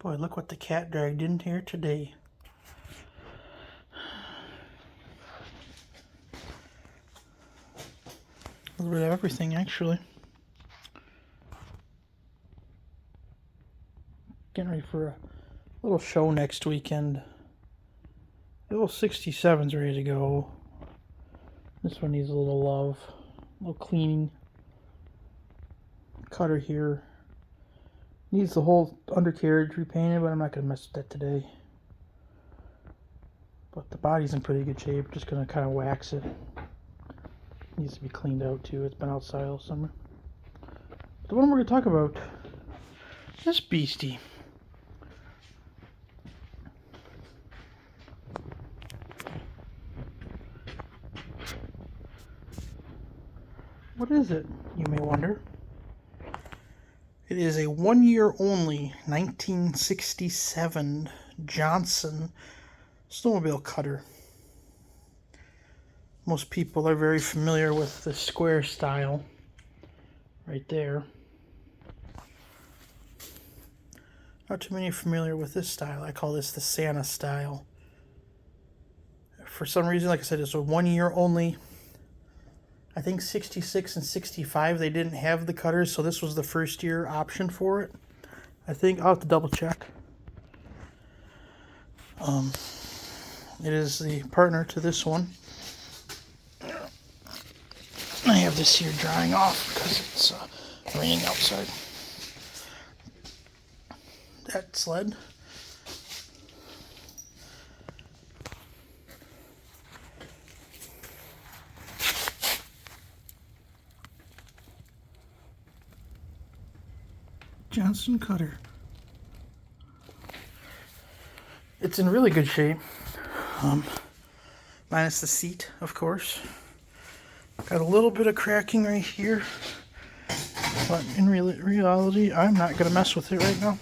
Boy, look what the cat dragged in here today. A little bit of everything, actually. Getting ready for a little show next weekend. The little 67's ready to go. This one needs a little love, a little cleaning. Cutter here. Needs the whole undercarriage repainted, but I'm not going to mess with that today. But the body's in pretty good shape. Just going to kind of wax it. Needs to be cleaned out too. It's been outside all summer. But the one we're going to talk about, this beastie. What is it, you may wonder? It is a 1 year only 1967 Johnson snowmobile cutter. Most people are very familiar with the square style right there. Not too many are familiar with this style. I call this the Santa style. For some reason, like I said, it's a 1 year only. I think 66 and 65 they didn't have the cutters, so this was the first year option for it. I think I'll have to double check. It is the partner to this one. I have this here drying off because it's raining outside. That sled. Johnson cutter. It's in really good shape. Minus the seat, of course. Got a little bit of cracking right here. But in reality, I'm not going to mess with it right now.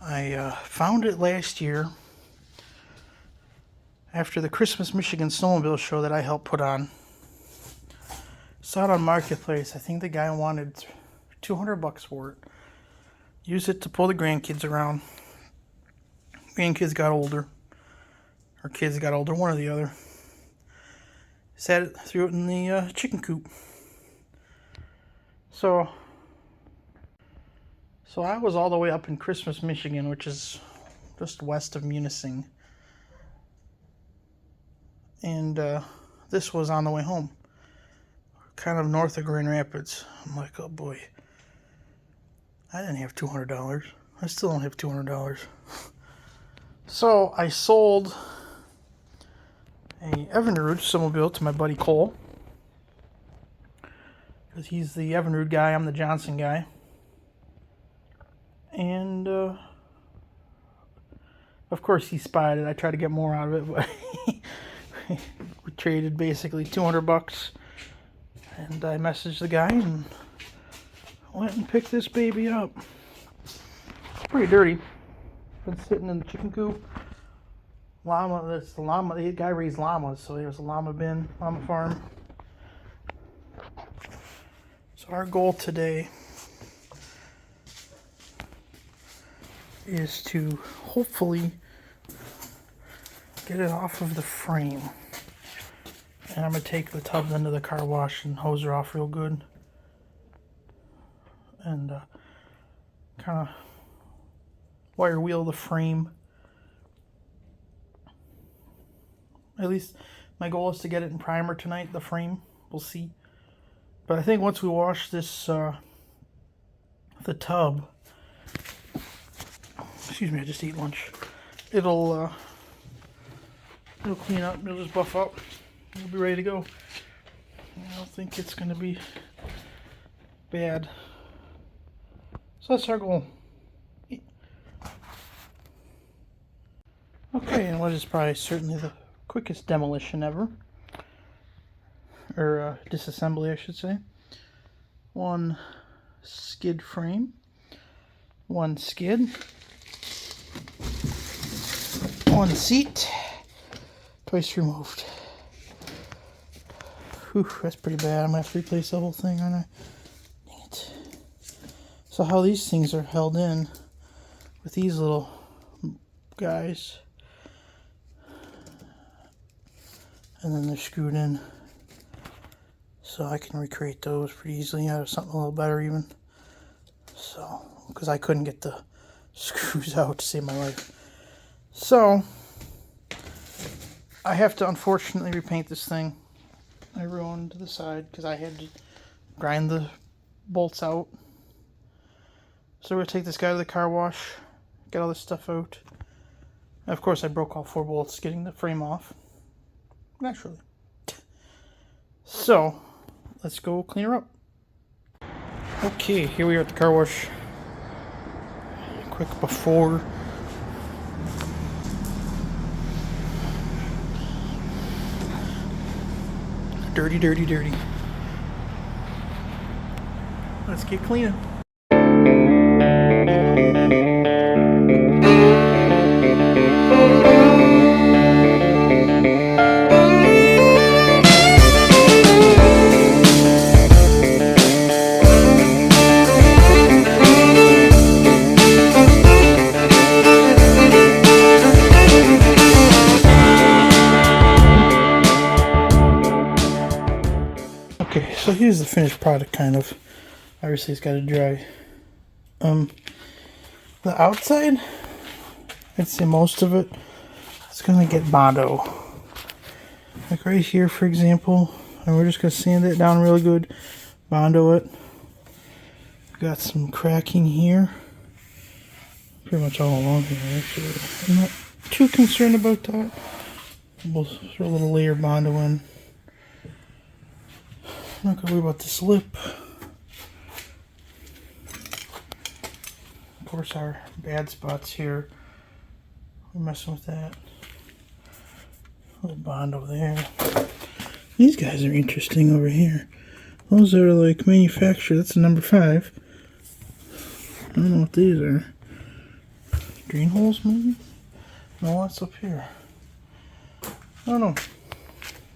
I found it last year after the Christmas Michigan Snowmobile show that I helped put on. Saw it on Marketplace. I think the guy wanted $200 for it. Used it to pull the grandkids around. Grandkids got older. Or kids got older, one or the other. Threw it in the chicken coop. So I was all the way up in Christmas, Michigan, which is just west of Munising. And this was on the way home, kind of north of Grand Rapids. I'm like, oh boy, I didn't have $200. I still don't have $200. So I sold a Evinrude snowmobile to my buddy Cole, because he's the Evinrude guy, I'm the Johnson guy. And of course he spied it. I tried to get more out of it, but we traded basically $200, and I messaged the guy and went and picked this baby up. It's pretty dirty. Been sitting in the chicken coop. The guy raised llamas, so there's a llama farm. So our goal today is to hopefully get it off of the frame. And I'm going to take the tub into the car wash and hose her off real good. And kind of wire wheel the frame. At least my goal is to get it in primer tonight, the frame. We'll see. But I think once we wash this, the tub, excuse me, I just ate lunch. It'll clean up. It'll just buff up. We'll be ready to go. I don't think it's going to be bad. So that's our goal. Okay, and what is probably certainly the quickest demolition ever. Or disassembly, I should say. One skid frame. One skid. One seat. Twice removed. Whew, that's pretty bad. I'm gonna have to replace the whole thing, aren't I? Dang it. So how these things are held in with these little guys, and then they're screwed in, so I can recreate those pretty easily out of something a little better even. So, because I couldn't get the screws out to save my life. So, I have to unfortunately repaint this thing. I ruined the side because I had to grind the bolts out. So we're going to take this guy to the car wash, get all this stuff out. And of course I broke all 4 bolts getting the frame off. Naturally. So, let's go clean her up. Okay, here we are at the car wash. Quick before. Dirty, dirty, dirty. Let's get cleaning. Okay, so here's the finished product, kind of. Obviously, it's got to dry. The outside, I'd say most of it, it's gonna get Bondo. Like right here, for example, and we're just gonna sand it down really good, Bondo it. Got some cracking here, pretty much all along here. Actually, I'm not too concerned about that. We'll throw a little layer of Bondo in. I'm not gonna worry about this lip. Of course, our bad spots here. We're messing with that. A little Bondo there. These guys are interesting over here. Those are like manufactured. That's a number 5. I don't know what these are. Green holes, maybe? No, that's up here. I don't know.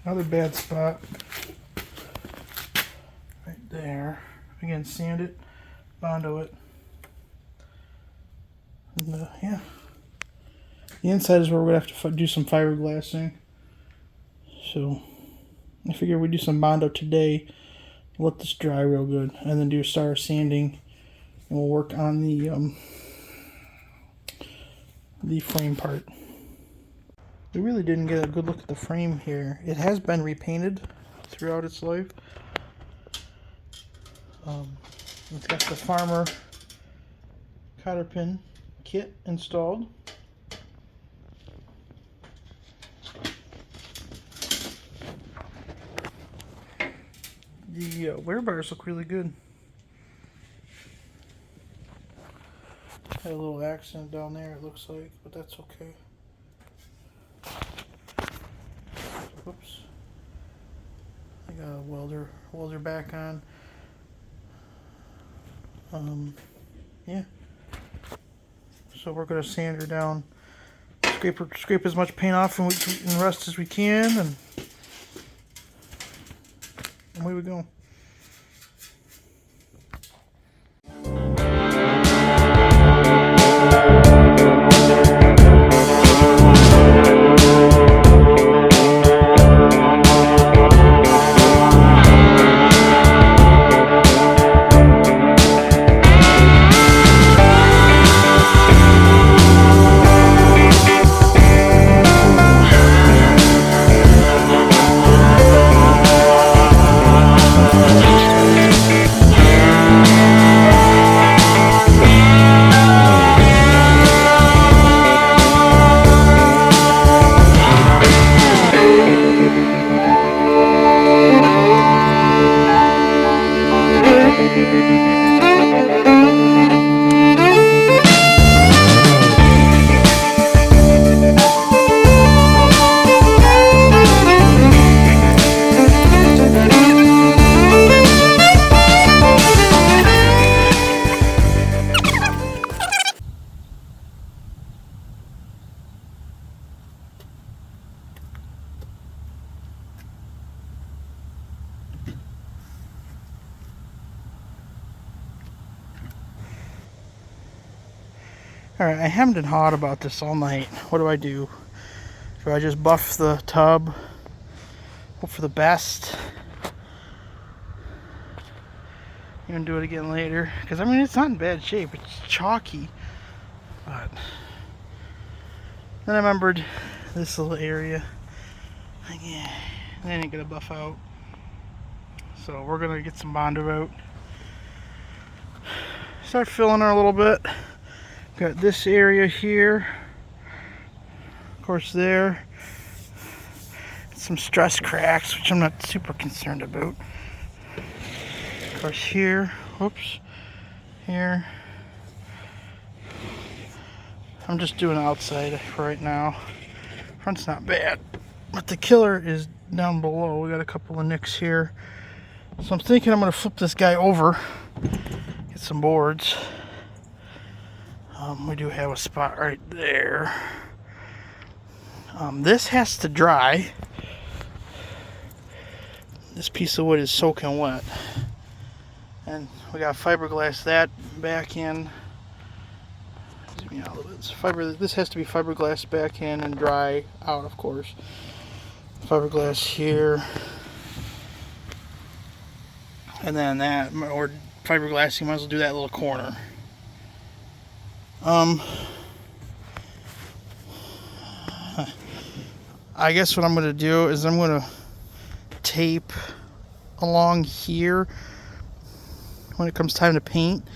Another bad spot. Right there. Again, sand it, Bondo it. And, yeah. The inside is where we're going to have to do some fiberglassing. So, I figure we do some Bondo today. Let this dry real good. And then start our sanding. And we'll work on the frame part. We really didn't get a good look at the frame here. It has been repainted throughout its life. It's got the Farmer cotter pin kit installed. The wear bars look really good. Had a little accident down there, it looks like, but that's okay. Whoops. I got a welder back on. Yeah. So we're gonna sand her down, scrape as much paint off and rust as we can, and away we go. Alright, I hemmed and hawed about this all night. What do? Do I just buff the tub? Hope for the best. Even do it again later. Because, I mean, it's not in bad shape. It's chalky. But then I remembered this little area. Like, yeah, that ain't gonna buff out. So we're gonna get some Bondo out. Start filling her a little bit. Got this area here. Of course there. Some stress cracks, which I'm not super concerned about. Of course here. Whoops. Here. I'm just doing outside for right now. Front's not bad. But the killer is down below. We got a couple of nicks here. So I'm thinking I'm going to flip this guy over. Get some boards. We do have a spot right there. This has to dry. This piece of wood is soaking wet. And we got fiberglass that back in. Zoom out a little bit. This has to be fiberglass back in and dry out, of course. Fiberglass here. And then that, or fiberglass, you might as well do that little corner. I guess what I'm going to do is I'm going to tape along here when it comes time to paint,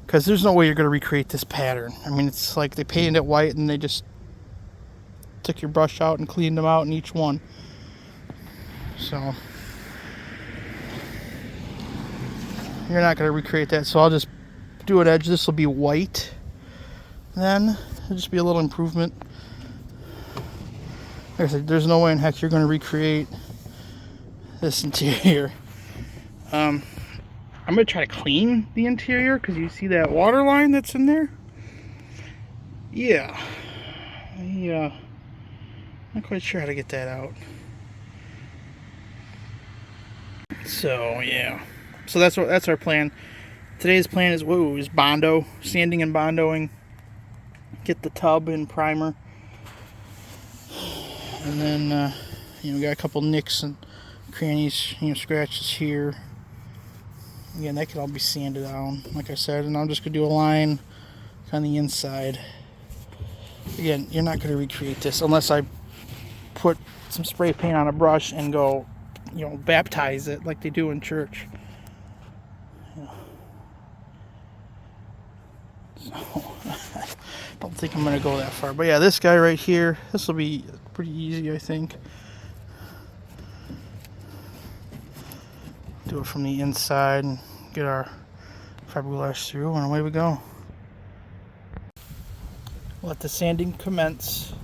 because there's no way you're going to recreate this pattern. I mean, it's like they painted it white and they just took your brush out and cleaned them out in each one. So you're not going to recreate that, so I'll just do an edge. This will be white. Then it'll just be a little improvement. Like I said, there's no way in heck you're going to recreate this interior. I'm going to try to clean the interior, because you see that water line that's in there? Yeah. Not quite sure how to get that out. So, yeah. So that's our plan. Today's plan is Bondo, sanding and bondoing. Get the tub in primer. And then, we got a couple nicks and crannies, scratches here. Again, that can all be sanded down, like I said. And I'm just going to do a line on the inside. Again, you're not going to recreate this unless I put some spray paint on a brush and go, baptize it like they do in church. So, I don't think I'm going to go that far. But yeah, this guy right here, this will be pretty easy, I think. Do it from the inside and get our fiberglass through, and away we go. Let the sanding commence.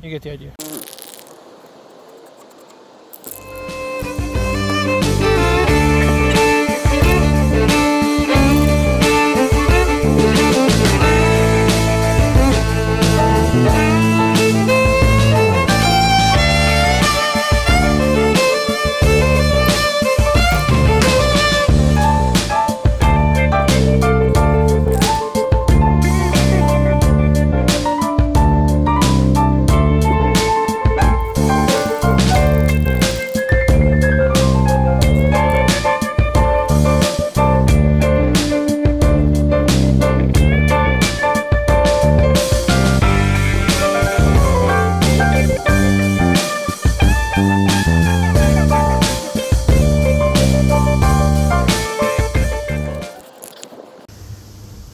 You get the idea.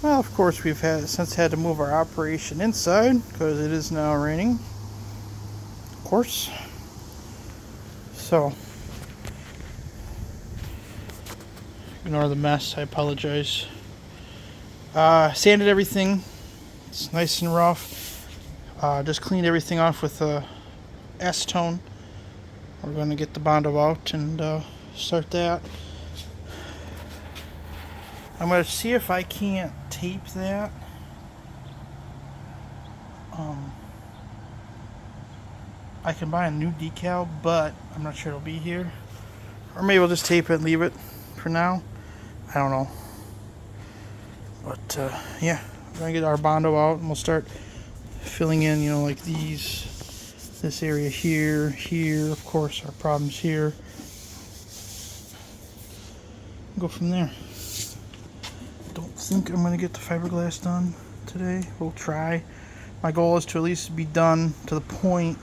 Well, of course, we've since had to move our operation inside because it is now raining. Of course. So, ignore the mess. I apologize. Sanded everything. It's nice and rough. Just cleaned everything off with a acetone. We're going to get the Bondo out and start that. I'm going to see if I can't tape that. I can buy a new decal, but I'm not sure it'll be here. Or maybe we'll just tape it and leave it for now. I don't know. But yeah, we're going to get our Bondo out and we'll start filling in, like this area here, of course, our problems here. Go from there. Don't think I'm going to get the fiberglass done today. We'll try. My goal is to at least be done to the point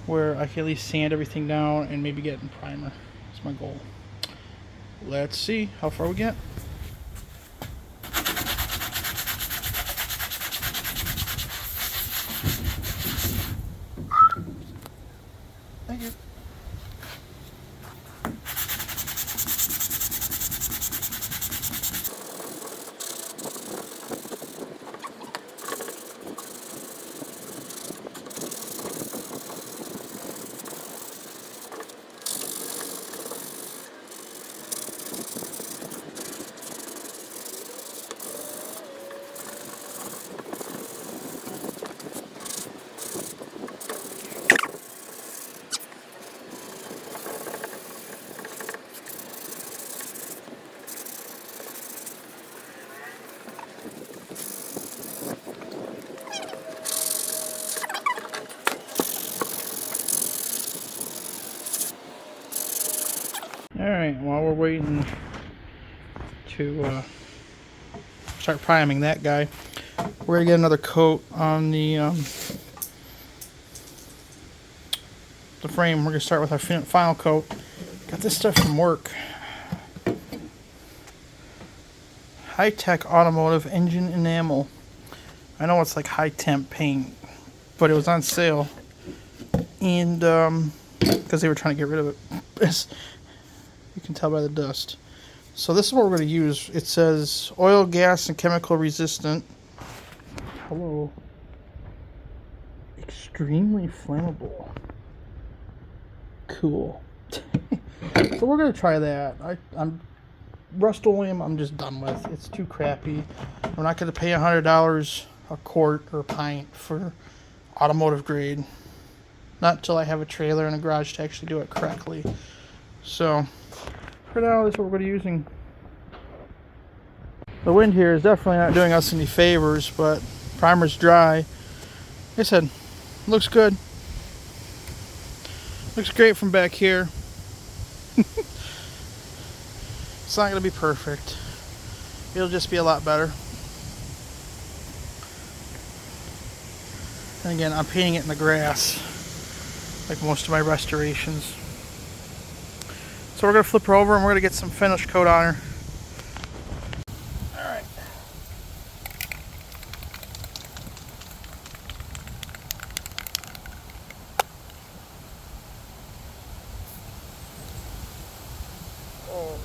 where I can at least sand everything down and maybe get in primer. That's my goal. Let's see how far we get. Thank you. Alright, while we're waiting to start priming that guy, we're going to get another coat on the frame. We're going to start with our final coat. Got this stuff from work. High-tech automotive engine enamel. I know it's like high-temp paint, but it was on sale. And because they were trying to get rid of it. You can tell by the dust. So this is what we're going to use. It says oil, gas, and chemical resistant. Hello. Extremely flammable. Cool. So we're going to try that. I'm Rust-Oleum I'm just done with. It's too crappy. We're not going to pay $100 a quart or a pint for automotive grade. Not until I have a trailer and a garage to actually do it correctly. So for now, this is what we're going to be using. The wind here is definitely not doing us any favors, but primer's dry. Like I said, looks good. Looks great from back here. It's not going to be perfect. It'll just be a lot better. And again, I'm painting it in the grass, like most of my restorations. So we're going to flip her over and we're going to get some finish coat on her. Alright. Oh.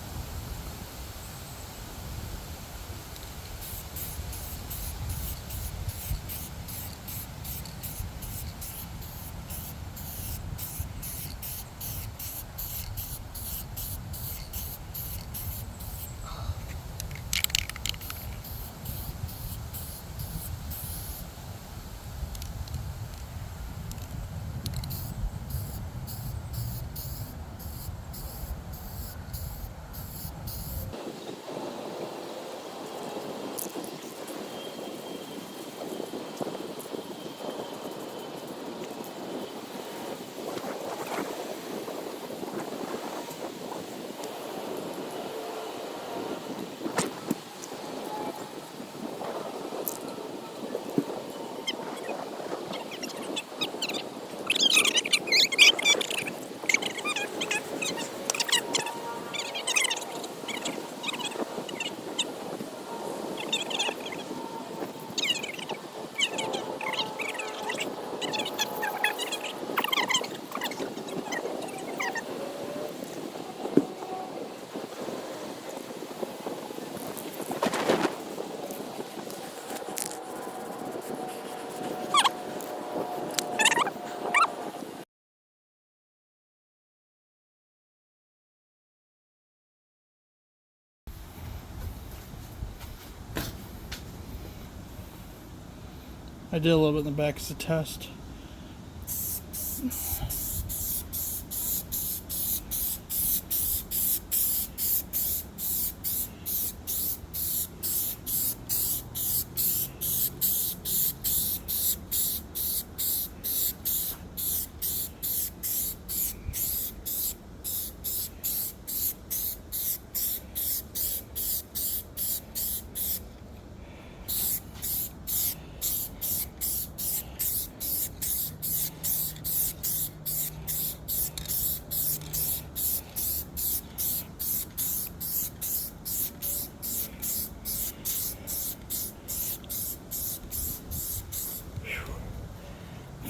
I did a little bit in the back as a test.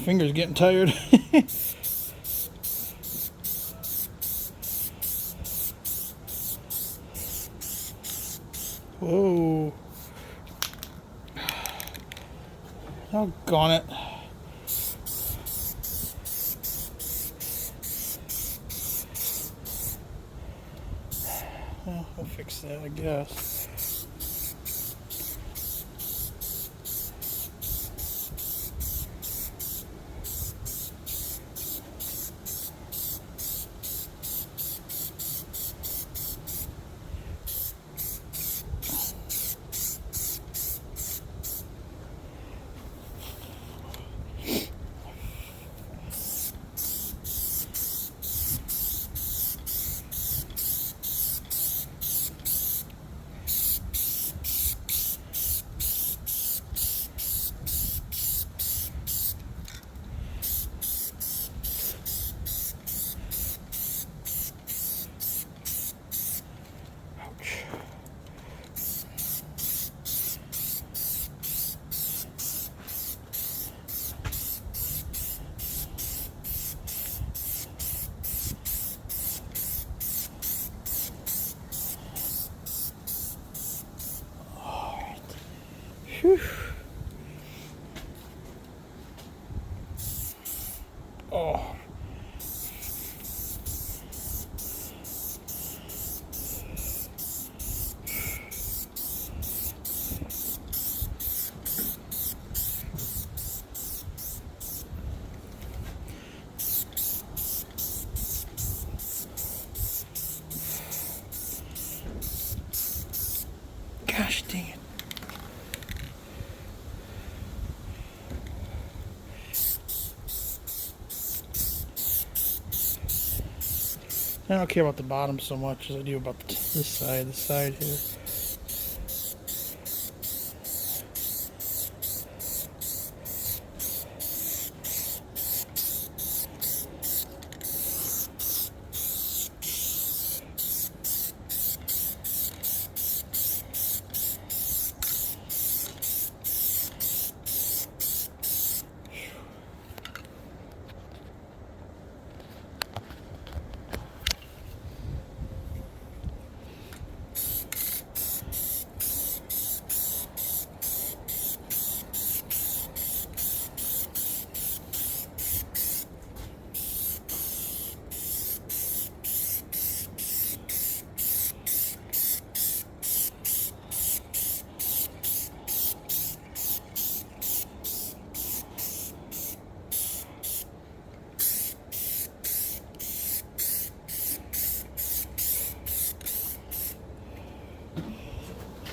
Fingers getting tired. Whoa. Doggone it. Well, I'll fix that, I guess. Whew. Oh. Gosh dang it. I don't care about the bottom so much as I do about this side here.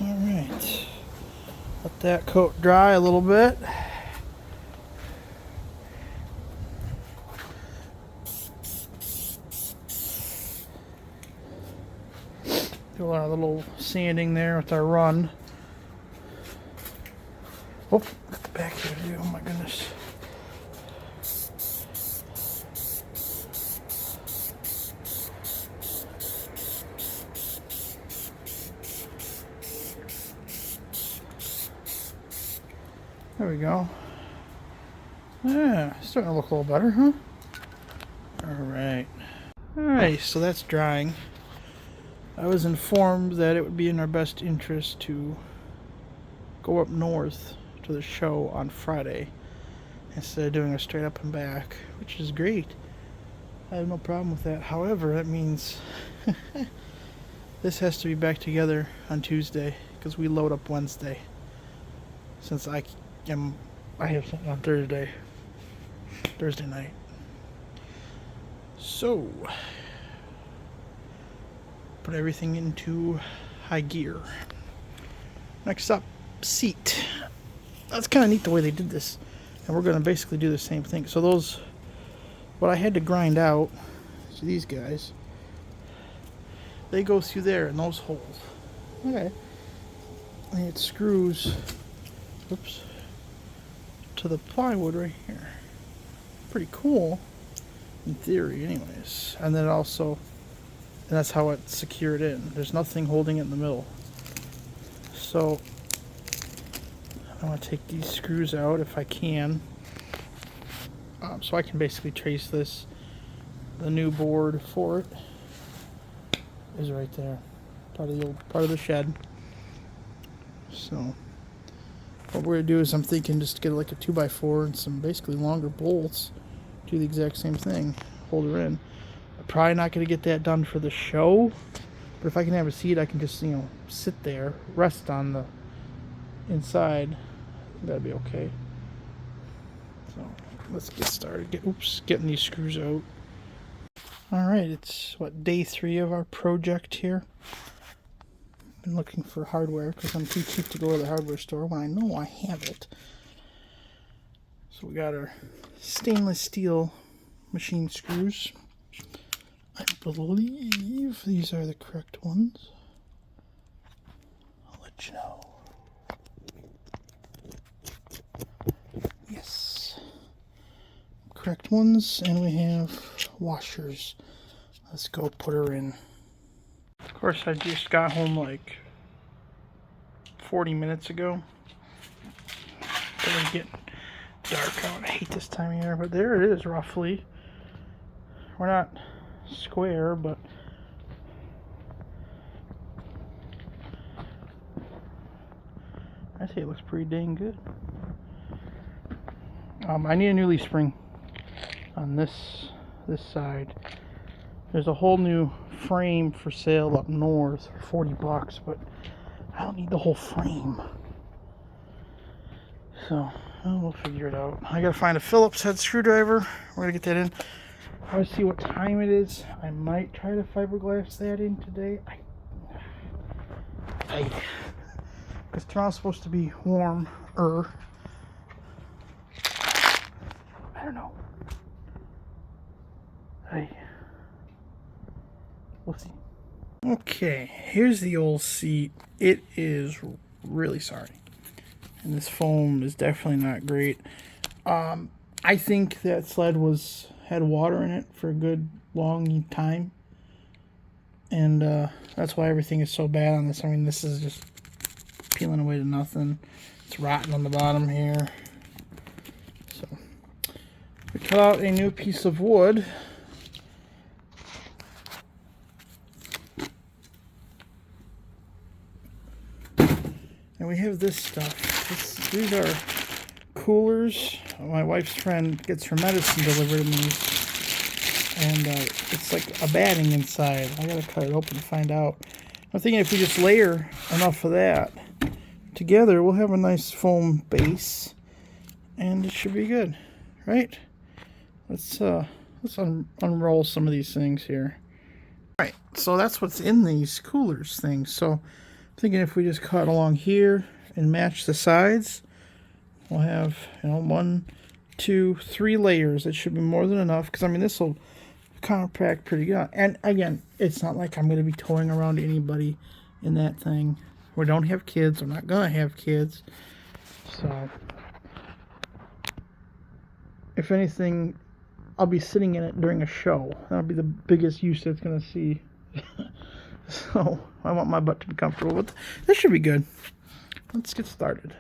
Alright, let that coat dry a little bit. Do our little sanding there with our run. Oh, got the back here too, oh my goodness. There we go. Yeah, starting to look a little better, huh? Alright. Alright, so that's drying. I was informed that it would be in our best interest to go up north to the show on Friday instead of doing a straight up and back, which is great. I have no problem with that. However, that means this has to be back together on Tuesday because we load up Wednesday. Since I am I have something on Thursday night. So, put everything into high gear. Next up, seat. That's kind of neat the way they did this. And we're going to basically do the same thing. So those, what I had to grind out, so these guys, they go through there in those holes. Okay. And it screws, oops, to the plywood right here. Pretty cool, in theory anyways. And then also, and that's how it's secured in. There's nothing holding it in the middle. So, I want to take these screws out if I can. So I can basically trace this. The new board for it is right there. Part of the shed. So what we're going to do is I'm thinking just get like a 2x4 and some basically longer bolts. Do the exact same thing. Hold her in. I'm probably not going to get that done for the show. But if I can have a seat, I can just, sit there, rest on the inside. That'd be okay. So let's get started. Getting these screws out. Alright, it's day 3 of our project here. Been looking for hardware because I'm too cheap to go to the hardware store when I know I have it. So we got our stainless steel machine screws. I believe these are the correct ones. I'll let you know. Yes. Correct ones, and we have washers. Let's go put her in. Of course, I just got home like 40 minutes ago. It's getting dark out. I hate this time of year, but there it is roughly. We're not square, but I say it looks pretty dang good. I need a new leaf spring on this side. There's a whole new frame for sale up north for $40, but I don't need the whole frame. So we'll figure it out. I gotta find a Phillips head screwdriver. We're gonna get that in. I want to see what time it is. I might try to fiberglass that in today. Because tomorrow's supposed to be warmer. I don't know. We'll see. Okay, here's the old seat. It is really sorry. And this foam is definitely not great. I think that sled had water in it for a good long time. And that's why everything is so bad on this. I mean, this is just peeling away to nothing. It's rotten on the bottom here. So we cut out a new piece of wood. And we have this stuff. These are coolers. My wife's friend gets her medicine delivered in these. And it's like a batting inside. I gotta cut it open to find out. I'm thinking if we just layer enough of that together, we'll have a nice foam base. And it should be good. Right? Let's unroll some of these things here. Alright, so that's what's in these coolers things. So I'm thinking if we just cut along here and match the sides, we'll have, 1, 2, 3 layers. It should be more than enough, because I mean this will compact pretty good. And again, it's not like I'm going to be towing around anybody in that thing. We don't have kids. We're not going to have kids. So if anything, I'll be sitting in it during a show. That'll be the biggest use it's going to see. So I want my butt to be comfortable, but this should be good. Let's get started.